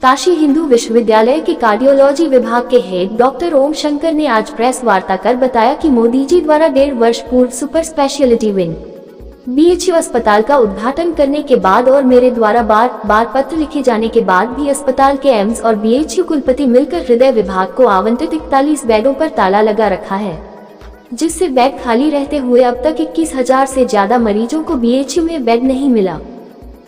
काशी हिंदू विश्वविद्यालय के कार्डियोलॉजी विभाग के हेड डॉक्टर ओम शंकर ने आज प्रेस वार्ता कर बताया कि मोदी जी द्वारा 1.5 वर्ष पूर्व सुपर स्पेशलिटी विंग बीएचयू अस्पताल का उद्घाटन करने के बाद और मेरे द्वारा बार पत्र लिखे जाने के बाद भी अस्पताल के एम्स और बीएचयू कुलपति मिलकर हृदय विभाग को आवंटित 41 बेडों पर ताला लगा रखा है, जिससे बेड खाली रहते हुए अब तक 21,000 से ज्यादा मरीजों को बीएचयू में बेड नहीं मिला,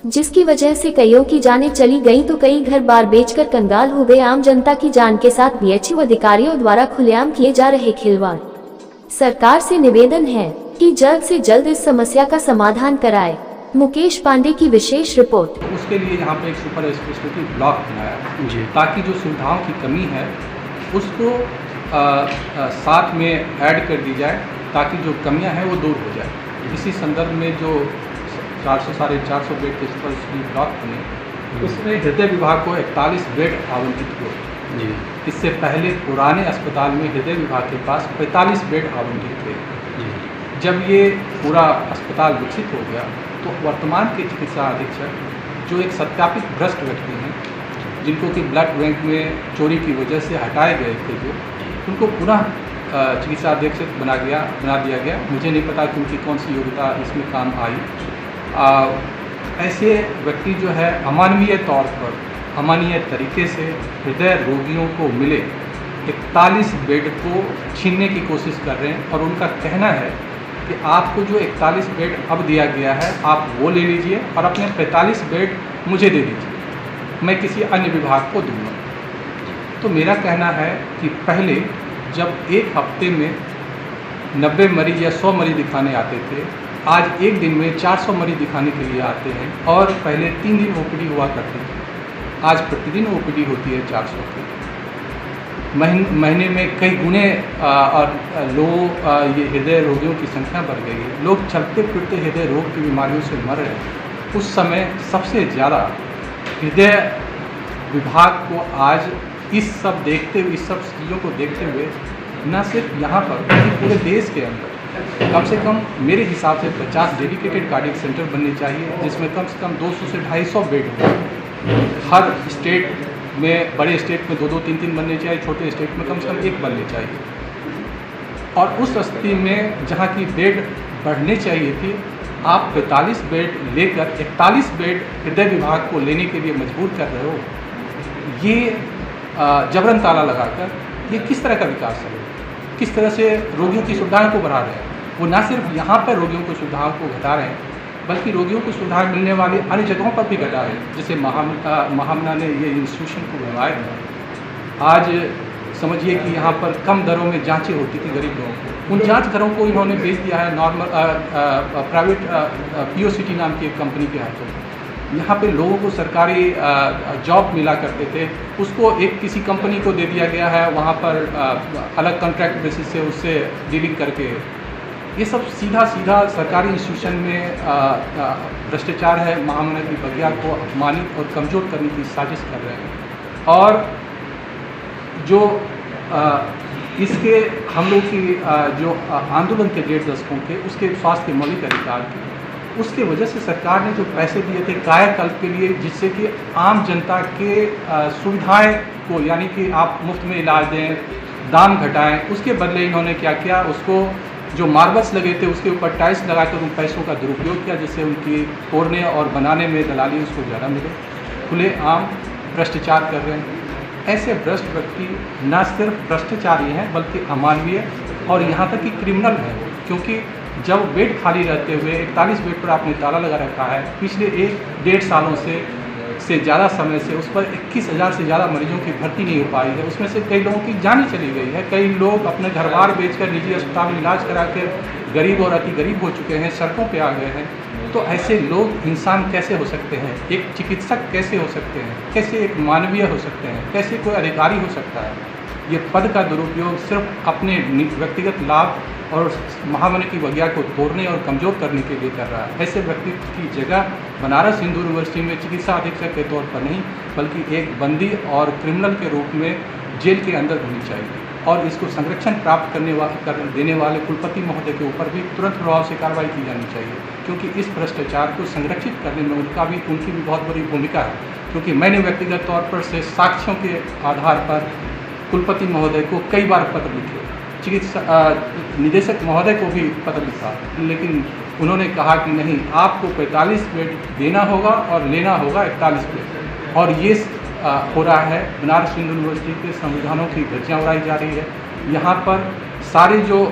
जिसकी वजह से कईयों की जानें चली गईं तो कई घर बार बेचकर कंगाल हो गए। आम जनता की जान के साथ बीएचयू अधिकारियों द्वारा खुलेआम किए जा रहे खिलवाड़। सरकार से निवेदन है कि जल्द से जल्द इस समस्या का समाधान कराए। मुकेश पांडे की विशेष रिपोर्ट। उसके लिए यहाँ पे एक सुपर स्पेशलिटी ब्लॉक बनाया जी, ताकि जो सुविधाओं की कमी है उसको साथ में ऐड कर दी जाए, ताकि जो कमियां हैं वो दूर हो जाए। इसी संदर्भ में जो 400-450 बेड के सुपर स्पेशलिटी ब्लॉक बने, उसमें हृदय विभाग को 41 बेड आवंटित हुए जी। इससे पहले पुराने अस्पताल में हृदय विभाग के पास 45 बेड आवंटित थे जी। जब ये पूरा अस्पताल विकसित हो गया तो वर्तमान के चिकित्सा अधीक्षक जो एक सत्यापित भ्रष्ट व्यक्ति हैं, जिनको कि ब्लड बैंक में चोरी की वजह से हटाए गए थे, जो उनको पुनः चिकित्सा अधीक्षक बना दिया गया। मुझे नहीं पता कि उनकी कौन सी योग्यता इसमें काम आई। ऐसे व्यक्ति जो है अमानवीय तौर पर, अमानवीय तरीके से हृदय रोगियों को मिले 41 बेड को छीनने की कोशिश कर रहे हैं, और उनका कहना है कि आपको जो 41 बेड अब दिया गया है आप वो ले लीजिए और अपने 45 बेड मुझे दे दीजिए, मैं किसी अन्य विभाग को दूंगा। तो मेरा कहना है कि पहले जब एक हफ्ते में 90 मरीज या 100 मरीज दिखाने आते थे, आज एक दिन में 400 मरीज दिखाने के लिए आते हैं, और पहले 3 दिन ओपीडी हुआ करती थी, आज प्रतिदिन ओपीडी होती है 400 की। महीने में कई गुने और लोग ये हृदय रोगियों की संख्या बढ़ गई है। लोग चलते फिरते हृदय रोग की बीमारियों से मर रहे हैं। उस समय सबसे ज़्यादा हृदय विभाग को आज इस सब चीज़ों को देखते हुए न सिर्फ यहाँ पर बल्कि पूरे देश के अंदर कम से कम मेरे हिसाब से 50 डेडिकेटेड कार्डियक सेंटर बनने चाहिए, जिसमें कम से कम 200 से 250 बेड हो। हर स्टेट में, बड़े स्टेट में 2-2, 3-3 बनने चाहिए, छोटे स्टेट में कम से कम 1 बनने चाहिए। और उस स्थिति में जहाँ की बेड बढ़ने चाहिए थी, आप 45 बेड लेकर 41 बेड हृदय विभाग को लेने के लिए मजबूर कर रहे हो। ये जबरन ताला लगाकर ये किस तरह का विकास है? किस तरह से रोगियों की सुविधाओं को बढ़ा रहे हैं? वो ना सिर्फ यहाँ पर रोगियों की सुविधाओं को घटा रहे हैं, बल्कि रोगियों को सुविधा मिलने वाली अन्य जगहों पर भी घटा रहे हैं। जैसे महामना ने ये इंस्टीट्यूशन को बनवाया था। आज समझिए कि यहाँ पर कम दरों में जांचें होती थी गरीब लोगों को, उन जांच घरों को इन्होंने बेच दिया है नॉर्मल प्राइवेट POCT नाम की एक कंपनी के हाथों। यहाँ पे लोगों को सरकारी जॉब मिला करते थे, उसको एक किसी कंपनी को दे दिया गया है, वहाँ पर अलग कॉन्ट्रैक्ट बेसिस से उससे डीलिंग करके। ये सब सीधा सरकारी इंस्टीट्यूशन में भ्रष्टाचार है। महामना की बगिया को अपमानित और कमज़ोर करने की साजिश कर रहे हैं। और जो इसके हम लोग की जो आंदोलन के 1.5 दशकों के, उसके स्वास्थ्य के मौलिक अधिकार के, उसके वजह से सरकार ने जो पैसे दिए थे कायाकल्प के लिए, जिससे कि आम जनता के सुविधाएं को, यानी कि आप मुफ्त में इलाज दें, दाम घटाएं, उसके बदले इन्होंने क्या किया, उसको जो मार्बल्स लगे थे उसके ऊपर टाइल्स लगाकर उन पैसों का दुरुपयोग किया, जिससे उनकी तोड़ने और बनाने में दलाली उसको ज़्यादा मिले। खुले आम भ्रष्टाचार कर रहे हैं। ऐसे भ्रष्ट व्यक्ति न सिर्फ भ्रष्टाचारी हैं बल्कि अमानवीय और यहाँ तक कि क्रिमिनल हैं, क्योंकि जब बेड खाली रहते हुए 41 बेड पर आपने ताला लगा रखा है, पिछले 1-1.5 सालों से ज़्यादा समय से उस पर 21,000 से ज़्यादा मरीजों की भर्ती नहीं हो पाई है। उसमें से कई लोगों की जान ही चली गई है। कई लोग अपने घर बार बेचकर निजी अस्पताल में इलाज करा के गरीब और अति गरीब हो चुके हैं, सड़कों पे आ गए हैं। तो ऐसे लोग इंसान कैसे हो सकते हैं? एक चिकित्सक कैसे हो सकते हैं? कैसे एक मानवीय हो सकते हैं? कैसे कोई अधिकारी हो सकता है? ये पद का दुरुपयोग सिर्फ अपने व्यक्तिगत लाभ और महामना की बगिया को तोड़ने और कमज़ोर करने के लिए कर रहा है। ऐसे व्यक्ति की जगह बनारस हिंदू यूनिवर्सिटी में चिकित्सा अधीक्षक के तौर पर नहीं, बल्कि एक बंदी और क्रिमिनल के रूप में जेल के अंदर होनी चाहिए। और इसको संरक्षण प्राप्त देने वाले कुलपति महोदय के ऊपर भी तुरंत प्रभाव से कार्रवाई की जानी चाहिए, क्योंकि इस भ्रष्टाचार को संरक्षित करने में उनकी भी बहुत बड़ी भूमिका है। क्योंकि मैंने व्यक्तिगत तौर पर से साक्ष्यों के आधार पर कुलपति महोदय को कई बार पत्र लिखे, चिकित्सा निदेशक महोदय को भी पत्र लिखा, लेकिन उन्होंने कहा कि नहीं, आपको 45 बेड देना होगा और लेना होगा 41 बेड। और ये हो रहा है, बनारस हिंदू यूनिवर्सिटी के संविधानों की धज्जियां उड़ाई जा रही है। यहाँ पर सारी जो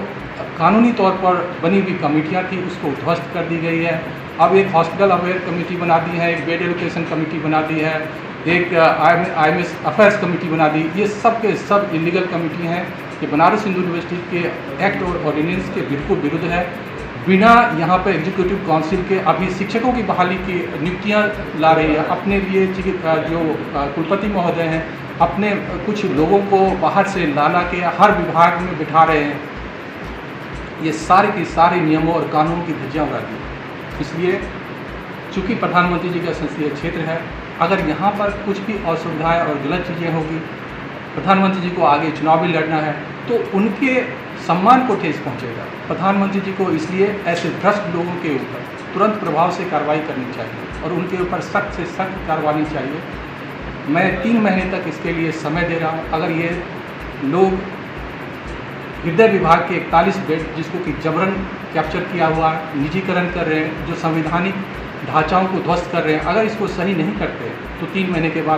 कानूनी तौर पर बनी हुई कमेटियाँ थी उसको ध्वस्त कर दी गई है। अब एक हॉस्पिटल अवेयर कमेटी बना दी है, एक बेड एलोकेशन कमेटी बना दी है, एक IMS अफेयर्स कमेटी बना दी। ये सब के सब इलीगल कमेटी हैं। ये बनारस हिंदू यूनिवर्सिटी के एक्ट और ऑर्डिनेंस के बिल्कुल विरुद्ध है। बिना यहाँ पर एग्जीक्यूटिव काउंसिल के अभी शिक्षकों की बहाली की नियुक्तियाँ ला रही है। अपने लिए जो कुलपति महोदय हैं, अपने कुछ लोगों को बाहर से ला के हर विभाग में बिठा रहे हैं। ये सारे के सारे नियमों और कानून की धज्जियां उड़ा दी। इसलिए चूँकि प्रधानमंत्री जी का संसदीय क्षेत्र है, अगर यहाँ पर कुछ भी असुविधाएं और गलत चीज़ें होगी, प्रधानमंत्री जी को आगे चुनाव भी लड़ना है, तो उनके सम्मान को ठेस पहुँचेगा। प्रधानमंत्री जी को इसलिए ऐसे भ्रष्ट लोगों के ऊपर तुरंत प्रभाव से कार्रवाई करनी चाहिए और उनके ऊपर सख्त से सख्त कार्रवाई चाहिए। मैं 3 महीने तक इसके लिए समय दे रहा हूँ। अगर ये लोग हृदय विभाग के 41 बेड जिसको कि जबरन कैप्चर किया हुआ है, निजीकरण कर रहे हैं, जो संवैधानिक ढांचाओं को ध्वस्त कर रहे हैं, अगर इसको सही नहीं करते तो 3 महीने के बाद